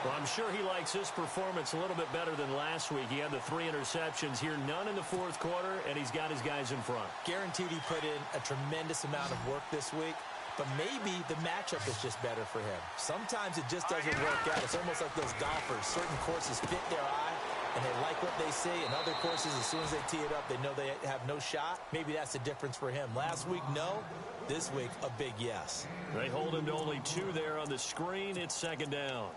Well, I'm sure he likes this performance a little bit better than last week. He had the 3 interceptions here, none in the fourth quarter, and he's got his guys in front. Guaranteed he put in a tremendous amount of work this week, but maybe the matchup is just better for him. Sometimes it just doesn't work out. It's almost like those golfers. Certain courses fit their eye, and they like what they see. In other courses, as soon as they tee it up, they know they have no shot. Maybe that's the difference for him. Last week, no. This week, a big yes. They hold him to only 2 there on the screen. It's second down.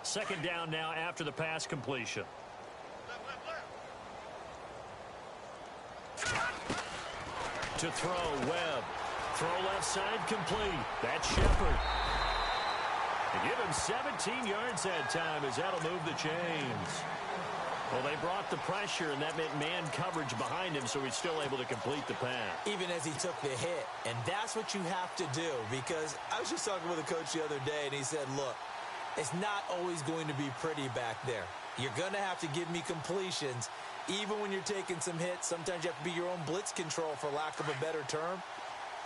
Second down now after the pass completion. To throw, Webb. Throw left side complete. That's Shepard. They give him 17 yards that time as that'll move the chains. Well, they brought the pressure, and that meant man coverage behind him, so he's still able to complete the pass. Even as he took the hit. And that's what you have to do, because I was just talking with a coach the other day, and he said, look, it's not always going to be pretty back there. You're going to have to give me completions. Even when you're taking some hits, sometimes you have to be your own blitz control, for lack of a better term.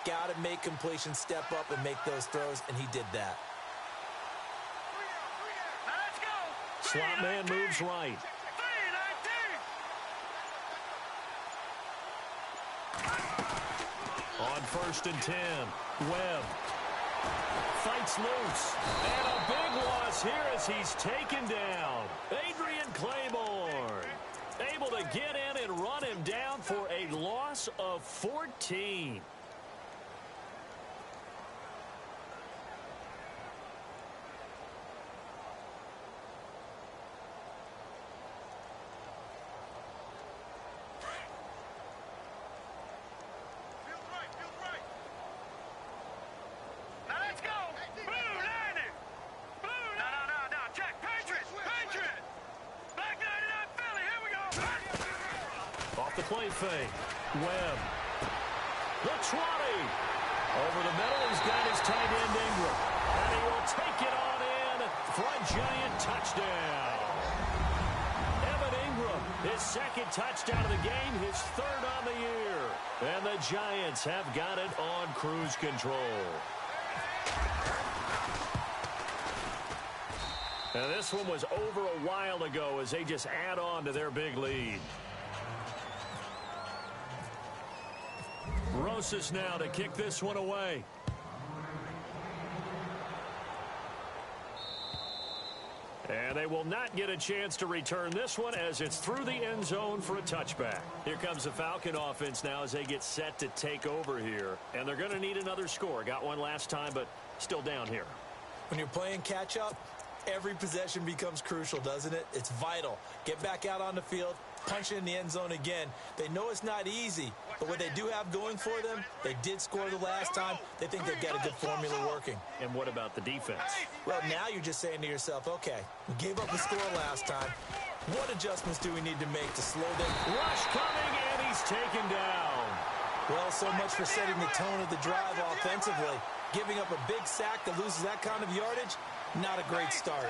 Got to make completions, step up, and make those throws, and he did that. Slot man moves right. On 1st and 10, Webb fights loose. And a big loss here as he's taken down. Adrian Claiborne able to get in and run him down for a loss of 14. Play fake. Webb. The 20. Over the middle, he's got his tight end Ingram. And he will take it on in for a giant touchdown. Evan Ingram, his 2nd touchdown of the game, his 3rd on the year. And the Giants have got it on cruise control. And this one was over a while ago as they just add on to their big lead. Rosas now to kick this one away. And they will not get a chance to return this one as it's through the end zone for a touchback. Here comes the Falcon offense now as they get set to take over here. And they're going to need another score. Got one last time, but still down here. When you're playing catch-up, Every possession becomes crucial, doesn't it? It's vital. Get back out on the field, punch it in the end zone again. They know it's not easy, but what they do have going for them, they did score the last time. They think they've got a good formula working. And what about the defense? Well, now you're just saying to yourself, okay, we gave up a score last time. What adjustments do we need to make to slow them? Rush coming, and he's taken down. Well, so much for setting the tone of the drive offensively. Giving up a big sack that loses that kind of yardage, not a great start.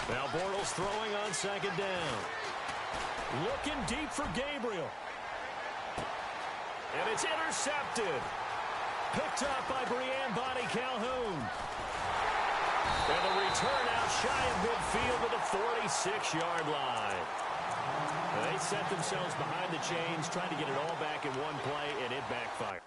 Now Bortles throwing on second down. Looking deep for Gabriel. And it's intercepted. Picked up by Brianne Bonnie Calhoun. And a return out shy of midfield to the 46-yard line. They set themselves behind the chains, trying to get it all back in one play, and it backfired.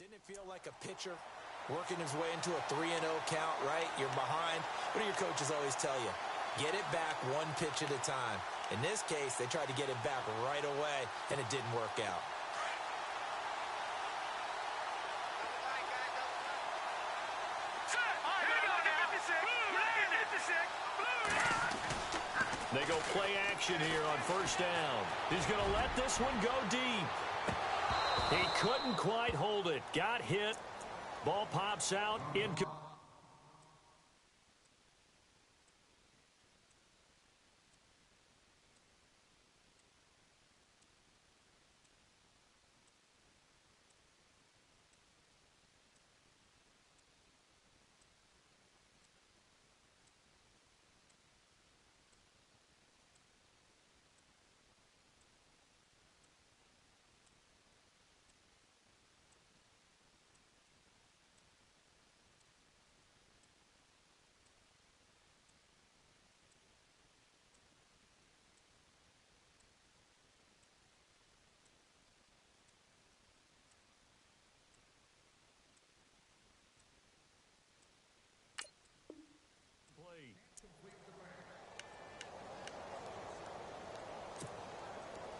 Didn't it feel like a pitcher working his way into a 3-0 count, right? You're behind. What do your coaches always tell you? Get it back one pitch at a time. In this case, they tried to get it back right away, and it didn't work out. They go play action here on first down. He's going to let this one go deep. He couldn't quite hold it. Got hit. Ball pops out.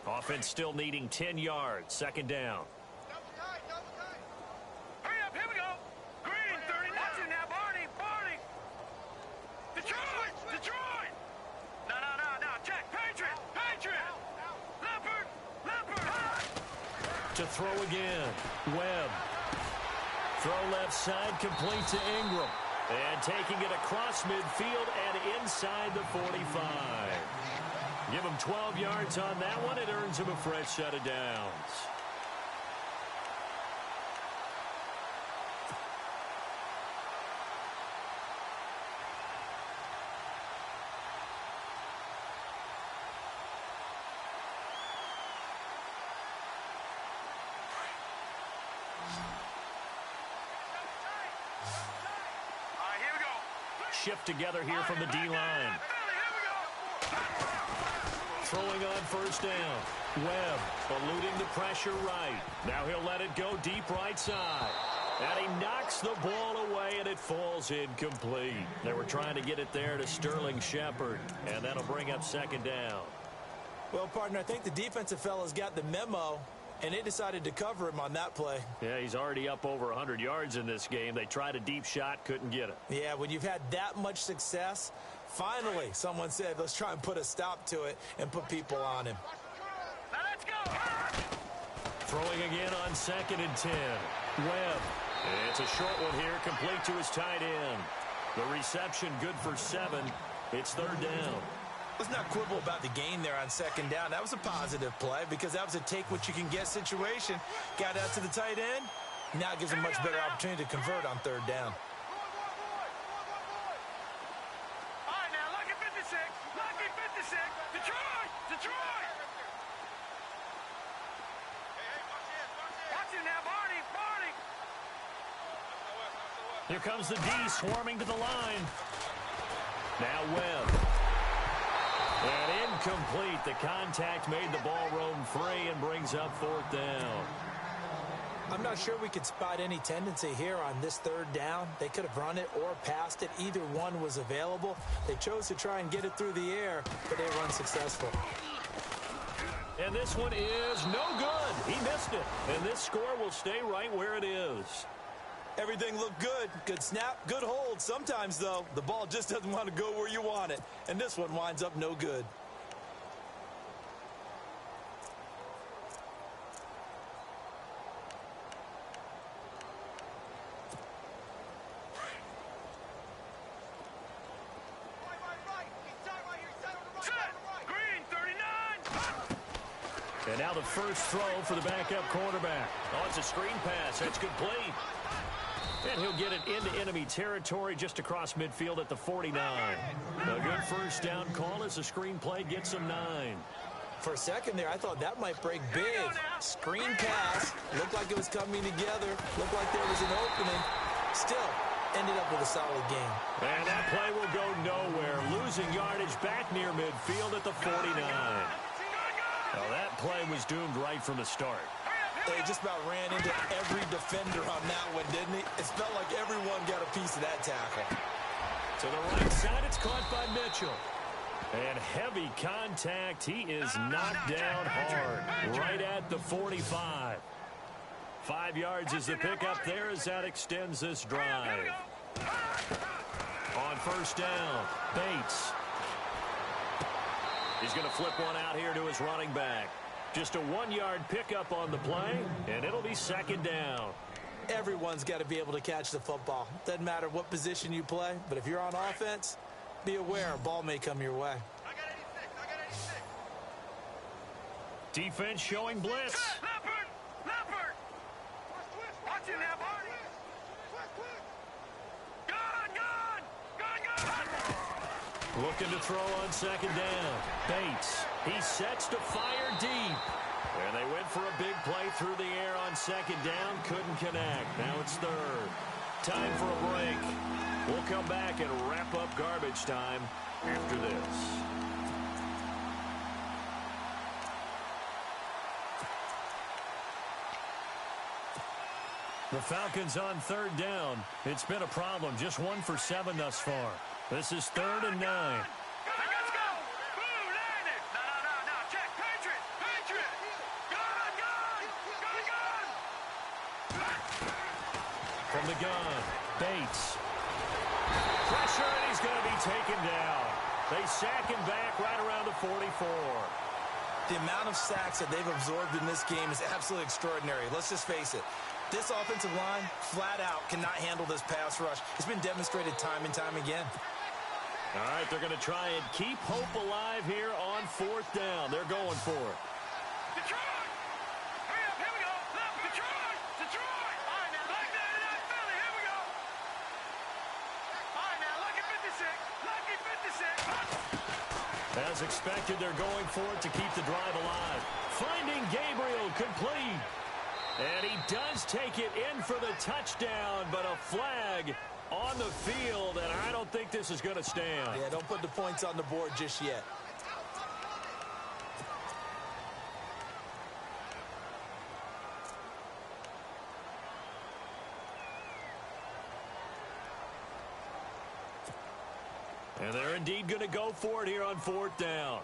Offense still needing 10 yards. Second down. Hurry up, here we go. Green, 30 now, Barney. Detroit. No. Check, Patriot. Leopard. To throw again. Webb. Throw left side, complete to Ingram. And taking it across midfield and inside the 45. Give him 12 yards on that one. It earns him a fresh set of downs. shift together here from the D-line. Throwing on first down. Webb eluding the pressure right. Now he'll let it go deep right side. And he knocks the ball away, and it falls incomplete. They were trying to get it there to Sterling Shepard, and that'll bring up second down. Well, partner, I think the defensive fellas got the memo, and they decided to cover him on that play. Yeah, he's already up over 100 yards in this game. They tried a deep shot, couldn't get it. Yeah, when you've had that much success, finally someone said, let's try and put a stop to it and put people on him. Now let's go. Throwing again on 2nd and 10. Webb. It's a short one here, complete to his tight end. The reception good for 7. It's 3rd down. Let's not quibble about the gain there on 2nd down. That was a positive play because that was a take-what-you-can-get situation. Got out to the tight end. Now it gives him a much better opportunity to convert on 3rd down. All right, now, lucky 56. Lucky 56. Detroit! Detroit! Watch it now, Barney. Barney! Here comes the D swarming to the line. Now Webb. And incomplete. The contact made the ball roam free and brings up 4th down. I'm not sure we could spot any tendency here on this 3rd down. They could have run it or passed it. Either one was available. They chose to try and get it through the air, but they were unsuccessful. And this one is no good. He missed it. And this score will stay right where it is. Everything looked good. Good snap, good hold. Sometimes, though, the ball just doesn't want to go where you want it. And this one winds up no good. Green, 39. And now the first throw for the backup quarterback. Oh, it's a screen pass. That's complete. And he'll get it into enemy territory just across midfield at the 49. A good first down call as the screen play gets him 9. For a second there, I thought that might break big. Screen pass. Looked like it was coming together. Looked like there was an opening. Still, ended up with a solid game. And that play will go nowhere. Losing yardage back near midfield at the 49. Now that play was doomed right from the start. They just about ran into every defender on that one, didn't he? It felt like everyone got a piece of that tackle. To the right side, it's caught by Mitchell. And heavy contact. He is knocked down hard right at the 45. 5 yards is the pickup there as that extends this drive. On first down, Bates. He's going to flip one out here to his running back. Just a 1-yard pickup on the play, and it'll be 2nd down. Everyone's got to be able to catch the football. Doesn't matter what position you play, but if you're on offense, be aware a ball may come your way. I got 86. I got 86. Defense showing blitz. Leopard! Leopard! Watch it now, Barney. Gun! Looking to throw on 2nd down. Bates. He sets to fire deep. And they went for a big play through the air on 2nd down. Couldn't connect. Now it's 3rd. Time for a break. We'll come back and wrap up garbage time after this. The Falcons on 3rd down. It's been a problem. Just 1 for 7 thus far. This is 3rd and 9. Let's go! Boom, landed! No. Check, Patriot! Patriot! Gun! From the gun, Bates. Pressure, and he's going to be taken down. They sack him back right around the 44. The amount of sacks that they've absorbed in this game is absolutely extraordinary. Let's just face it. This offensive line, flat out, cannot handle this pass rush. It's been demonstrated time and time again. All right, they're going to try and keep hope alive here on 4th down. They're going for it. Detroit! Hurry up, here we go! Left, Detroit! Detroit! All right, now, like that, Philly, here we go! All right, now, lucky 56! Lucky 56! As expected, they're going for it to keep the drive alive. Finding Gabriel, complete. And he does take it in for the touchdown, but a flag on the field, and I don't think this is going to stand. Yeah, don't put the points on the board just yet. And they're indeed going to go for it here on 4th down.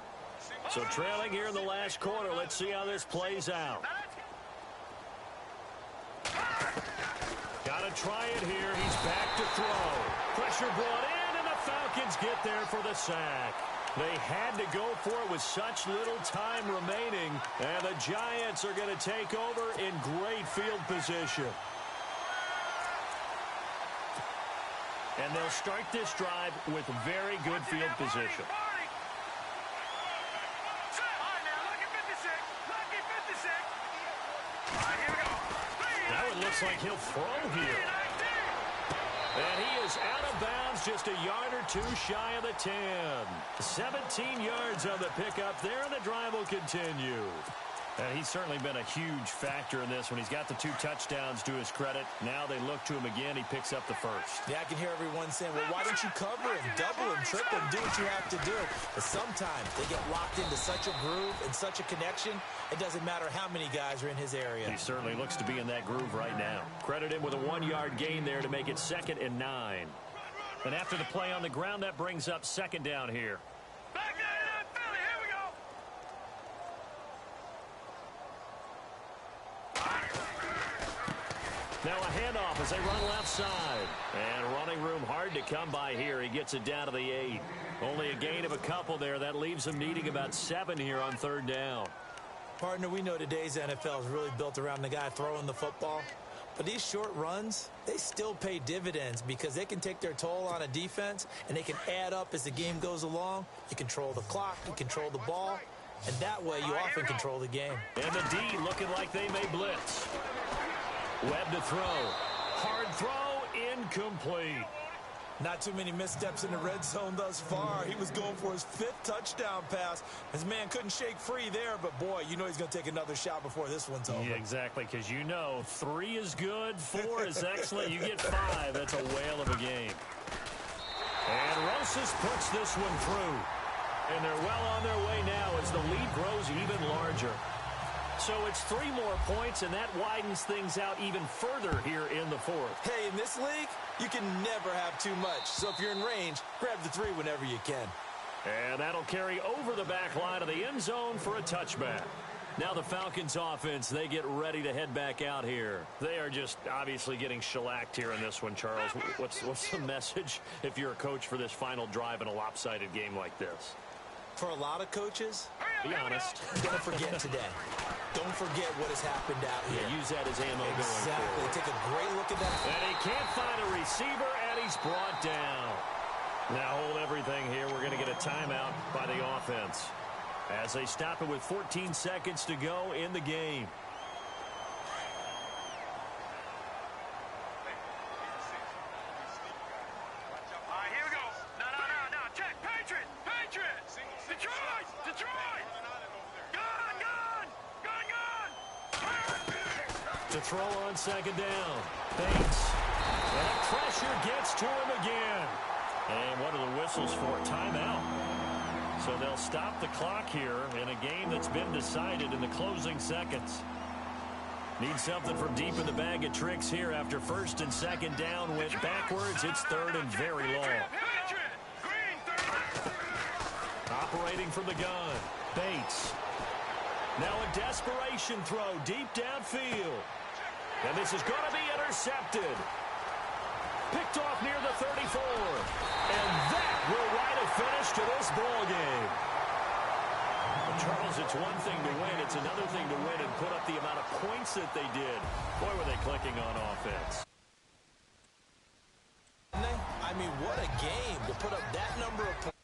So trailing here in the last quarter. Let's see how this plays out. Got to try it here. He's back to throw. Pressure brought in, and the Falcons get there for the sack. They had to go for it with such little time remaining, and the Giants are going to take over in great field position. And they'll start this drive with very good field position. Now it looks like he'll throw here. And he is out of bounds, just a yard or two shy of the 10. 17 yards on the pickup there, and the drive will continue. And he's certainly been a huge factor in this when he's got the 2 touchdowns to his credit. Now they look to him again. He picks up the first. Yeah, I can hear everyone saying, well, why don't you cover him, double him, triple him, do what you have to do. But sometimes they get locked into such a groove and such a connection, it doesn't matter how many guys are in his area. He certainly looks to be in that groove right now. Credit him with a 1-yard gain there to make it 2nd and 9. And after the play on the ground, that brings up 2nd down here. Now a handoff as they run left side. And running room hard to come by here. He gets it down to the 8. Only a gain of a couple there. That leaves him needing about 7 here on 3rd down. Partner, we know today's NFL is really built around the guy throwing the football. But these short runs, they still pay dividends because they can take their toll on a defense, and they can add up as the game goes along. You control the clock, you control the ball, and that way you often control the game. And the D looking like they may blitz. Webb to throw. Hard throw, incomplete. Not too many missteps in the red zone thus far. He was going for his 5th touchdown pass. His man couldn't shake free there, but boy, you know he's going to take another shot before this one's over. Yeah, exactly, because you know 3 is good, 4 is excellent. You get 5. That's a whale of a game. And Rosas puts this one through. And they're well on their way now as the lead grows even larger. So it's 3 more points, and that widens things out even further here in the 4th. Hey, in this league, you can never have too much. So if you're in range, grab the 3 whenever you can. And that'll carry over the back line of the end zone for a touchback. Now the Falcons offense, they get ready to head back out here. They are just obviously getting shellacked here in this one, Charles. What's the message if you're a coach for this final drive in a lopsided game like this? For a lot of coaches, be honest, don't forget today. Don't forget what has happened out here. Yeah, use that as ammo going Exactly. forward. Take a great look at that. And he can't find a receiver, and he's brought down. Now hold everything here. We're going to get a timeout by the offense as they stop it with 14 seconds to go in the game. To throw on 2nd down. Bates. And pressure gets to him again. And what are the whistles for? Timeout. So they'll stop the clock here in a game that's been decided in the closing seconds. Need something from deep in the bag of tricks here after 1st and 2nd down went backwards. It's 3rd and very long. Operating from the gun. Bates. Now a desperation throw deep downfield. And this is going to be intercepted. Picked off near the 34. And that will write a finish to this ball game. Charles, it's one thing to win. It's another thing to win and put up the amount of points that they did. Boy, were they clicking on offense. I mean, what a game to put up that number of points.